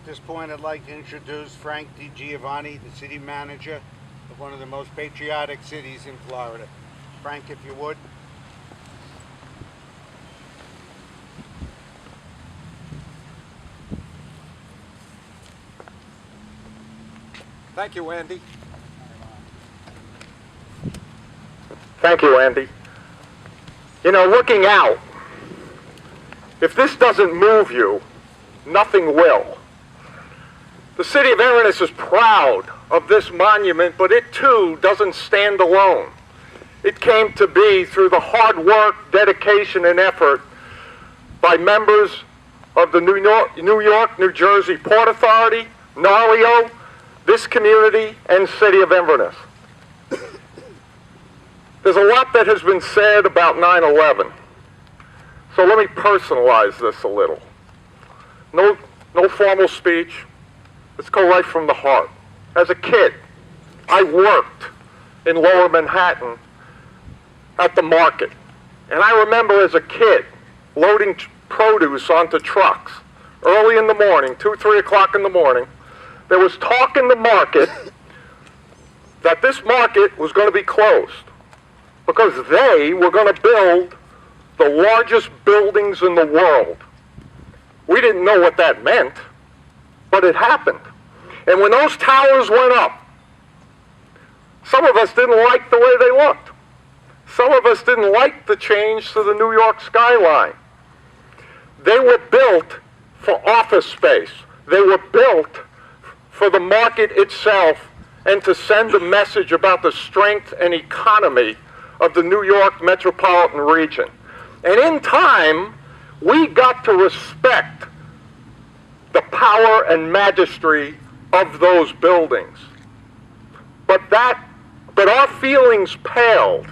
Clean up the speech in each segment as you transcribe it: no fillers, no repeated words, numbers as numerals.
this point, I'd like to introduce Frank DiGiovanni, the city manager of one of the most patriotic cities in Florida. Frank, if you would. Thank you, Andy. Thank you, Andy. You know, looking out, if this doesn't move you, nothing will. The city of Inverness is proud of this monument, but it too doesn't stand alone. It came to be through the hard work, dedication, and effort by members of the New York, New Jersey Port Authority, NARLEO, this community, and city of Inverness. There's a lot that has been said about 9/11. So let me personalize this a little. No formal speech. Let's go right from the heart. As a kid, I worked in Lower Manhattan at the market. And I remember as a kid loading produce onto trucks early in the morning, 2, 3 o'clock in the morning. There was talk in the market that this market was going to be closed because they were going to build the largest buildings in the world. We didn't know what that meant, but it happened. And when those towers went up, some of us didn't like the way they looked. Some of us didn't like the change to the New York skyline. They were built for office space. They were built for the market itself and to send a message about the strength and economy of the New York metropolitan region. And in time, we got to respect the power and majesty of those buildings. But our feelings paled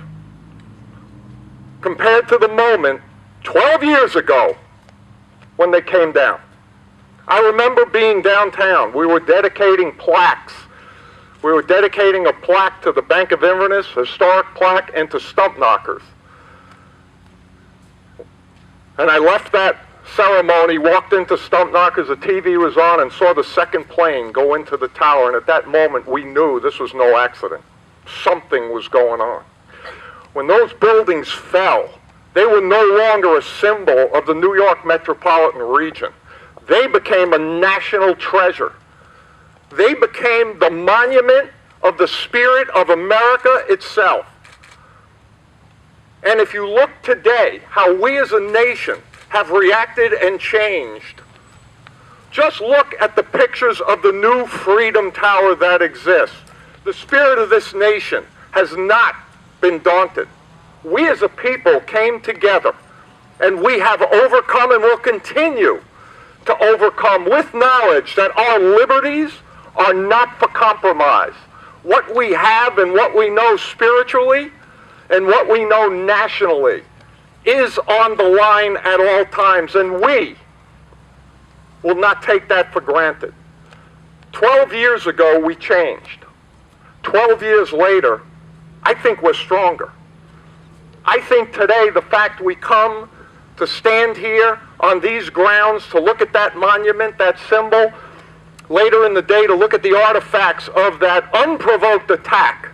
compared to the moment 12 years ago when they came down. I remember being downtown. We were dedicating plaques. We were dedicating a plaque to the Bank of Inverness, a historic plaque, and to stump knockers. And I left that ceremony, walked into stump knockers, the TV was on, and saw the second plane go into the tower. And at that moment, we knew this was no accident. Something was going on. When those buildings fell, they were no longer a symbol of the New York metropolitan region. They became a national treasure. They became the monument of the spirit of America itself. And if you look today, how we as a nation have reacted and changed, just look at the pictures of the new Freedom Tower that exists. The spirit of this nation has not been daunted. We as a people came together, and we have overcome and will continue to overcome with knowledge that our liberties are not for compromise. What we have and what we know spiritually and what we know nationally is on the line at all times, and we will not take that for granted. 12 years ago, we changed. 12 years later, I think we're stronger. I think today the fact we come to stand here on these grounds, to look at that monument, that symbol, later in the day to look at the artifacts of that unprovoked attack,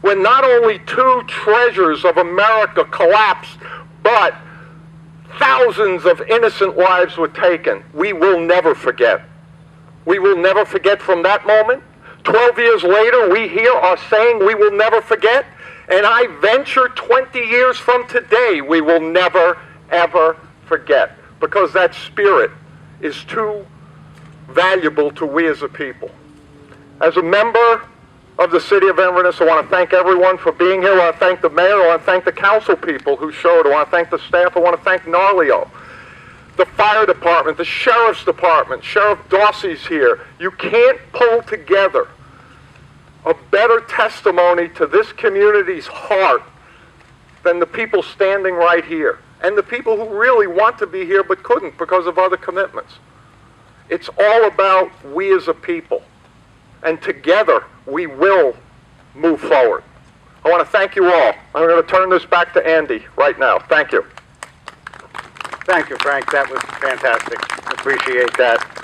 when not only two treasures of America collapsed, but thousands of innocent lives were taken. We will never forget. We will never forget from that moment. 12 years later, we here are saying we will never forget. And I venture 20 years from today, we will never, ever forget. Because that spirit is too valuable to we as a people. As a member of the city of Inverness, I want to thank everyone for being here. I want to thank the mayor. I want to thank the council people who showed. I want to thank the staff. I want to thank NARLEO, the fire department, the sheriff's department. Sheriff Dorsey's here. You can't pull together a better testimony to this community's heart than the people standing right here and the people who really want to be here but couldn't because of other commitments. It's all about we as a people, and together we will move forward. I want to thank you all. I'm going to turn this back to Andy right now. Thank you. Thank you, Frank. That was fantastic. Appreciate that.